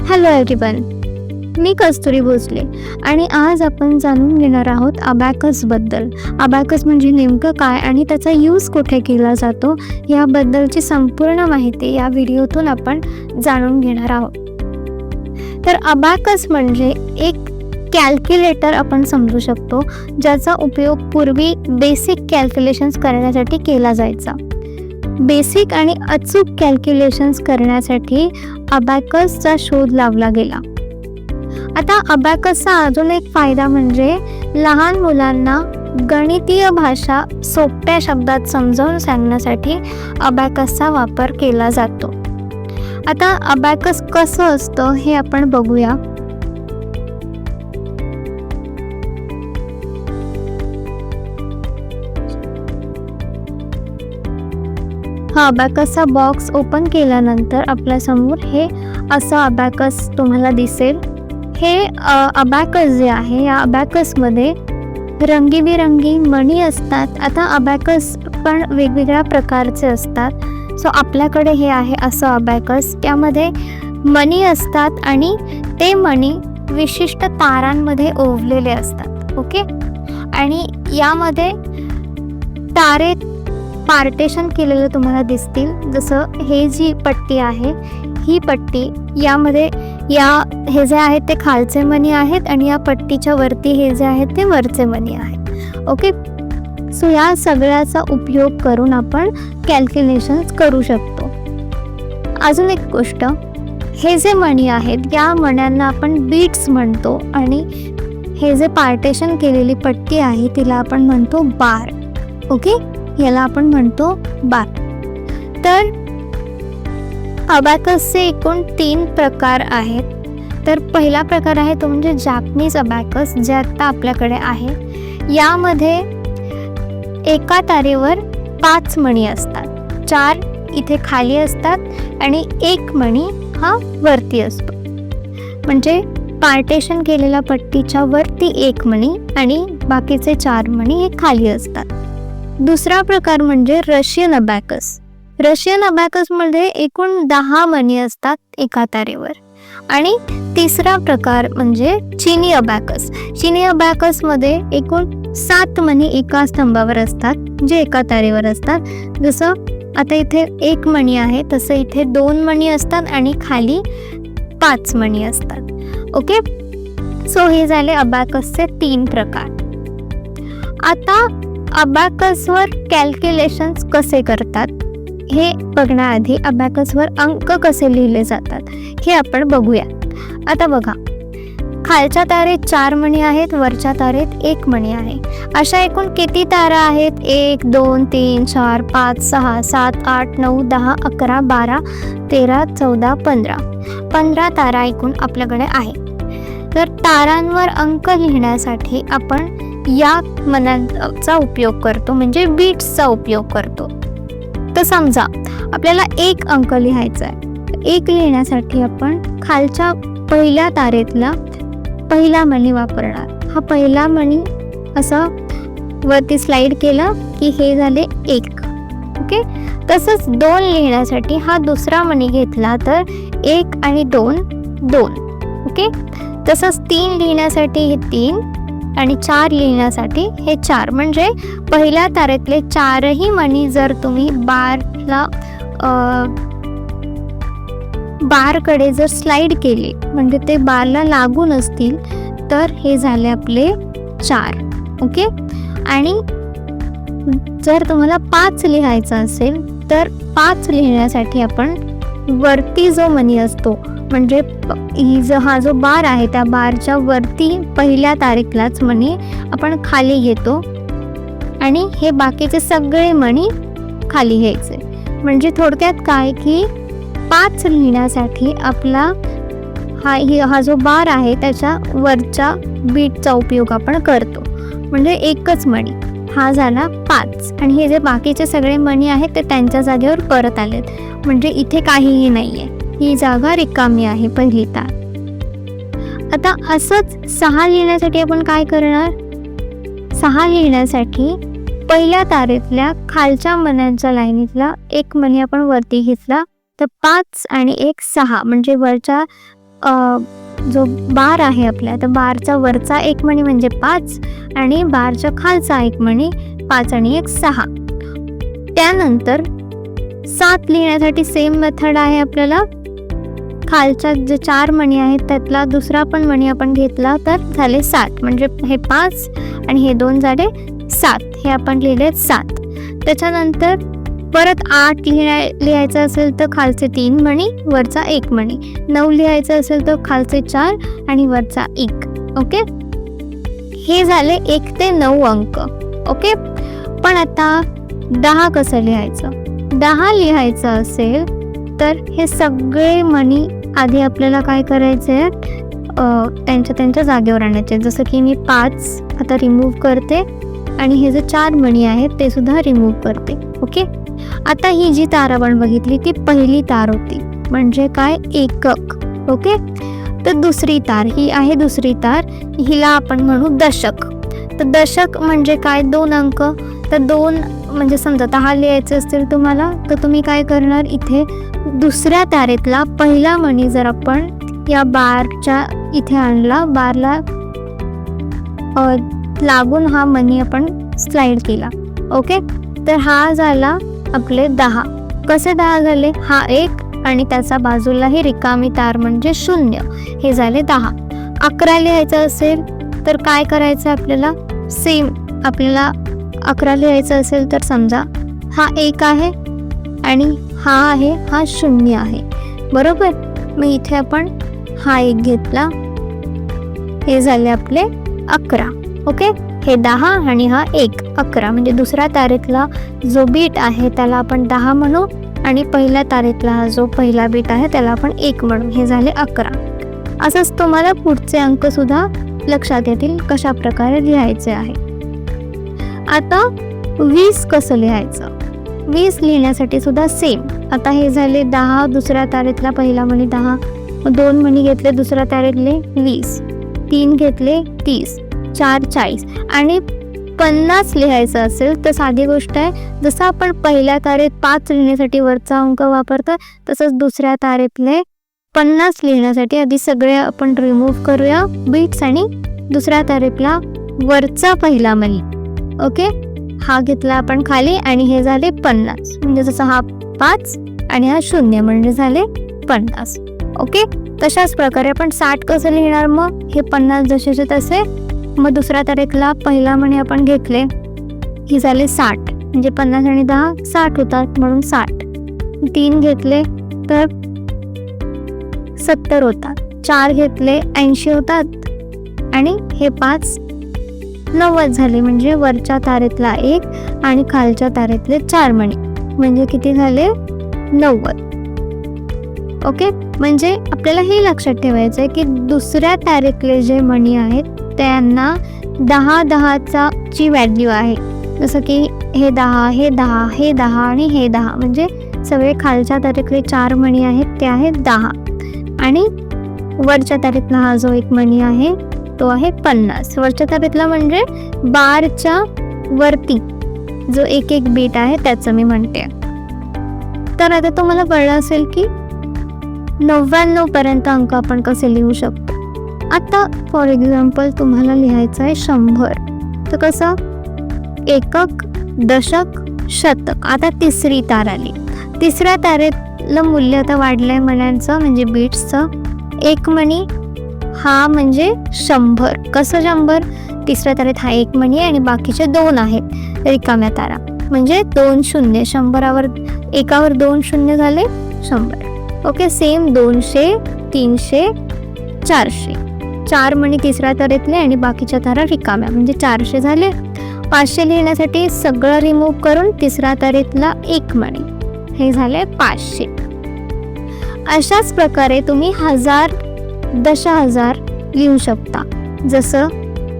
Hello everyone, मी कस्तुरी भोसले आणि आज आपण जाणून घेणार आहोत अबॅकसबद्दल. अबॅकस म्हणजे नेमकं काय आणि त्याचा यूज कुठे केला जातो याबद्दलची संपूर्ण माहिती या व्हिडिओतून आपण जाणून घेणार आहोत. तर अबॅकस म्हणजे एक कॅल्क्युलेटर आपण समजू शकतो, ज्याचा उपयोग पूर्वी बेसिक कॅल्क्युलेशन्स करण्यासाठी केला जायचा. बेसिक आणि अचूक कॅल्क्युलेशन्स करण्यासाठी अबॅकसचा शोध लावला गेला. आता अबॅकसचा अजून एक फायदा म्हणजे लहान मुलांना गणितीय भाषा सोप्या शब्दात समजावून सांगण्यासाठी अबॅकसचा वापर केला जातो. आता अबॅकस कसं असतं हे आपण बघूया. हा अबॅकसचा बॉक्स ओपन केल्यानंतर आपल्यासमोर हे असं अबॅकस तुम्हाला दिसेल. हे अबॅकस जे आहे या अबॅकसमध्ये रंगीबिरंगी मणी असतात. आता अबॅकस पण वेगवेगळ्या प्रकारचे असतात. सो आपल्याकडे हे आहे असं अबॅकस. यामध्ये मणी असतात आणि ते मणी विशिष्ट तारांमध्ये ओवलेले असतात. ओके, आणि यामध्ये तारे पार्टेशन केलेलं तुम्हाला दिसतील. जसं हे जी पट्टी आहे ही पट्टी, यामध्ये हे जे आहेत ते खालचे मणी आहेत आणि या पट्टीच्या वरती हे जे आहेत ते वरचे मणी आहेत. ओके, सो या सगळ्याचा उपयोग करून आपण कॅल्क्युलेशन्स करू शकतो. अजून एक गोष्ट, हे जे मणी आहेत या मण्यांना आपण बीट्स म्हणतो आणि हे जे पार्टेशन केलेली पट्टी आहे तिला आपण म्हणतो बार. ओके, याला आपण म्हणतो बार. तर अबॅकसचे एकूण 3 प्रकार आहेत. तर पहिला प्रकार आहे तो म्हणजे जॅपनीज अबॅकस, जे आता आपल्याकडे आहे. यामध्ये एका तारेवर 5 मणी असतात. 4 इथे खाली असतात आणि 1 मणी हा वरती असतो. म्हणजे पार्टेशन केलेल्या पट्टीच्या वरती 1 मणी आणि बाकीचे 4 मणी हे खाली असतात. दुसरा प्रकार म्हणजे रशियन अबॅकस. रशियन अबॅकसमध्ये एकूण 10 मणी असतात एका तारेवर. आणि तिसरा प्रकार म्हणजे चिनी अबॅकस. चिनी अबॅकसमध्ये एकूण 7 मणी एका स्तंभावर असतात, जे एका तारेवर असतात. जसं आता इथे 1 मणी आहे तसं इथे 2 मणी असतात आणि खाली 5 मणी असतात. ओके, सो हे झाले अबॅकसचे 3 प्रकार. आता अबॅकसवर कॅल्क्युलेशन्स कसे करतात हे बघण्याआधी अबॅकसवर अंक कसे लिहिले जातात हे आपण बघूया. आता बघा, खालच्या तारेत 4 मणी आहेत, वरच्या तारेत 1 मणी आहे. अशा एकूण किती तारा आहेत? 1 2 3 4 5 6 7 8 9 10 11 12 13 14 15 तारा एकूण आपल्याकडे आहे. तर तारांवर अंक लिहिण्यासाठी आपण या मण्यांचा उपयोग करतो, म्हणजे बीट्सचा उपयोग करतो. तर समजा आपल्याला 1 अंक लिहायचा आहे. 1 लिहिण्यासाठी आपण खालच्या पहिल्या तारेतला पहिला मणी वापरणार. हा पहिला मणी असा वरती स्लाइड केला की हे झाले 1. ओके, तसंच 2 लिहिण्यासाठी हा दुसरा मणी घेतला तर 1 आणि 2 2. ओके, तसंच 3 लिहिण्यासाठी हे 3 आणि 4 लिहिण्यासाठी हे 4. म्हणजे पहिल्या तारेतले 4ही मणी जर तुम्ही बारकडे जर स्लाइड केले, म्हणजे ते बारला लागून असतील, तर हे झाले आपले 4. ओके, आणि जर तुम्हाला 5 लिहायचं असेल तर 5 लिहिण्यासाठी आपण वरती जो मणी असतो, म्हणजे हा जो बार आहे त्या बारच्या वरती पहिल्या तारेतलाच मणी आपण खाली घेतो आणि हे बाकीचे सगळे मणी खाली घ्यायचे. म्हणजे थोडक्यात काय की 5 लिहिण्यासाठी आपला हा जो बार आहे त्याच्या वरच्या बीटचा उपयोग आपण करतो. म्हणजे एकच मणी हा झाला 5 आणि हे जे बाकीचे सगळे मणी आहेत ते त्यांच्या जागेवर परत आलेत. म्हणजे इथे काहीही नाही आहे, ही जागा रिकामी आहे पहिली तार. आता असंच 6 लिहिण्यासाठी आपण काय करणार? 6 लिहिण्यासाठी पहिल्या तारेतल्या खालच्या मण्यांच्या लाईनीतला 1 मणी आपण वरती घेतला तर 5 आणि 1 6, म्हणजे वरच्या जो बार आहे आपल्या, तर बारचा वरचा एक मणी म्हणजे 5 आणि बारच्या खालचा एक मणी 5 आणि 1 6. त्यानंतर 7 लिहिण्यासाठी सेम मेथड आहे आपल्याला. खालच्या जे 4 मणी आहेत त्यातला दुसरा पण मणी आपण घेतला तर झाले 7, म्हणजे हे 5 आणि हे 2 झाले 7. हे आपण लिहिले 7. त्याच्यानंतर परत 8 लिहायचं असेल तर खालचे 3 मणी वरचा 1 मणी. 9 लिहायचं असेल तर खालचे 4 आणि वरचा 1. ओके, हे झाले 1 ते 9 अंक. ओके, पण आता 10 कसं लिहायचं? 10 लिहायचं असेल तर हे सगळे मणी आधी आपल्याला काय करायचे आहे, त्यांच्या जागेवर आणायचे. जसं की मी 5 आता रिमूव्ह करते आणि हे जे 4 मणी आहेत ते सुद्धा रिमूव्ह करते. ओके, आता ही जी तार आपण बघितली ती पहिली तार होती, म्हणजे काय, एकक. ओके, तर दुसरी तार ही आहे, दुसरी तार, हिला आपण म्हणू दशक. तर दशक म्हणजे काय, 2 अंक. तर 2 म्हणजे समजा 10 लिहायचे असतील तुम्हाला, तर तुम्ही काय करणार, इथे दुसऱ्या तारेतला पहिला मणी जर आपण या बारच्या इथे आणला, बारला लागून हा मणी आपण स्लाइड केला. ओके, तर हा झाला आपले 10. कसे 10 झाले, हा 1 आणि त्याचा बाजूला ही रिकामी तार म्हणजे 0, हे झाले 10. 11 लिहायचं असेल तर काय करायचं आपल्याला, सेम आपल्याला 11 लिहायचं असेल तर समजा हा 1 आहे आणि हा आहे, हा 0 आहे, बरोबर. मग इथे आपण हा 1 घेतला, हे झाले आपले 11. ओके, हे 10 आणि हा 1 11, म्हणजे दुसऱ्या तारेतला जो बीट आहे त्याला आपण 10 म्हणू आणि पहिल्या तारेतला हा जो पहिला बीट आहे त्याला आपण 1 म्हणू. हे झाले 11. असंच तुम्हाला पुढचे अंक सुद्धा लक्षात येतील कशा प्रकारे लिहायचे आहे. आता 20 कसं लिहायचं? 20 लिहिण्यासाठी सुद्धा सेम. आता हे झाले 10, दुसऱ्या तारेतला पहिला मणी 10, 2 मणी घेतले दुसऱ्या तारेतले 20, 3 घेतले 30, 4 40 आणि 50 लिहायचं असेल तर साधी गोष्ट आहे, जसं आपण पहिल्या तारेत 5 लिहिण्यासाठी वरचा अंक वापरतो तसंच दुसऱ्या तारेतले 50 लिहिण्यासाठी आधी सगळे आपण रिमूव्ह करूया बीट्स आणि दुसऱ्या तारेतला वरचा पहिला मणी. ओके, हा घेतला आपण खाली आणि हे झाले 50, म्हणजे जसं हा 5 आणि हा 0 म्हणजे झाले 50. ओके, तशाच प्रकारे आपण 60 कसं लिहिणार, मग हे 50 जसेचे तसे, मग दुसऱ्या तारेतला पहिला मणी आपण घेतले, ही झाले 60, म्हणजे 50 आणि 10 60 होतात म्हणून 60. 3 घेतले तर 70 होतात, 4 घेतले 80 होतात आणि हे 5 90 झाले, म्हणजे वरच्या तारेतला 1 आणि खालच्या तारेतले 4 मणी म्हणजे किती झाले 90. ओके, म्हणजे आपल्याला हे लक्षात ठेवायचं आहे की दुसऱ्या तारेतले जे मणी आहेत त्यांना 10 ची व्हॅल्यू आहे. जसं की हे 10, हे 10, हे 10 आणि हे 10, म्हणजे सगळे खालच्या तारेतले 4 मणी आहेत ते आहेत 10 आणि वरच्या तारेतला हा जो एक मणी आहे तो आहे 50. वरच्या तारेतला म्हणजे बारच्या वरती जो एक एक बीट आहे त्याचं मी म्हणते. तर आता तुम्हाला कळलं असेल की 99 पर्यंत अंक आपण कसे लिहू शकतो. आता फॉर एक्झाम्पल तुम्हाला लिहायचं आहे 100, तर कसं, एकक, दशक, शतक. आता तिसरी तार आली, तिसऱ्या तारेतलं मूल्य आता वाढलंय मण्यांचं म्हणजे बीट्सचं. एक मणी हा म्हणजे 100. कसं 100, तिसऱ्या तारेत हा 1 मणी आणि बाकीचे 2 आहेत रिकाम्या तारा, म्हणजे 2 शून्य. 100वर एकावर 2 शून्य झाले 100. Okay, same 200, 300, 400. 4 मणी तिसऱ्या तारेतले आणि बाकीच्या तारा रिकाम्या म्हणजे 400 झाले. 500 लिहिण्यासाठी सगळं रिमूव्ह करून तिसऱ्या तारेतला 1 मणी, हे झाले 500. अशाच प्रकारे तुम्ही 1000, दशहजार लिहू शकता. जसं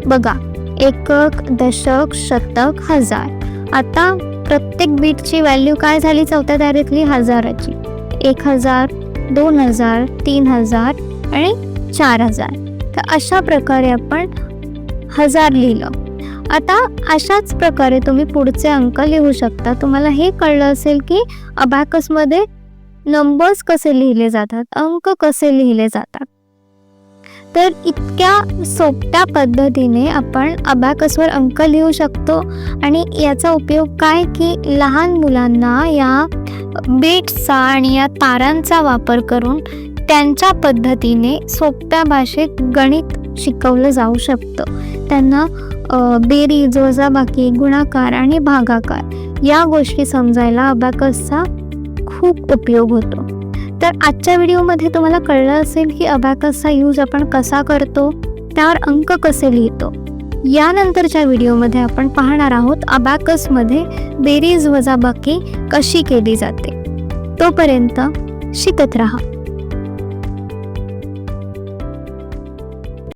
बघा, एकक, दशक, शतक, हजार. आता प्रत्येक बीटची व्हॅल्यू काय झाली चौथ्या तारेतली, 1000ची. 1000, 2000, 3000 आणि 4000. तर अशा प्रकारे आपण 1000 लिहिलं. आता अशाच प्रकारे तुम्ही पुढचे अंक लिहू शकता. तुम्हाला हे कळलं असेल की अबॅकसमध्ये नंबर्स कसे लिहिले जातात, अंक कसे लिहिले जातात. तर इतक्या सोप्या पद्धतीने आपण अबॅकसवर अंक लिहू शकतो. आणि याचा उपयोग काय की लहान मुलांना या बीट्सचा आणि या तारांचा वापर करून त्यांच्या पद्धतीने सोप्या भाषेत गणित शिकवलं जाऊ शकतं. त्यांना बेरीज, वजाबाकी, गुणाकार आणि भागाकार या गोष्टी समजायला अबॅकसचा खूप उपयोग होतो. तर आजच्या व्हिडिओमध्ये तुम्हाला कळलं असेल की अबॅकसचा यूज आपण कसा करतो, त्यावर अंक कसे लिहितो. यानंतरच्या व्हिडिओमध्ये आपण पाहणार आहोत अबॅकसमध्ये बेरीज, वजाबाकी कशी केली जाते. तोपर्यंत शिकत राहा.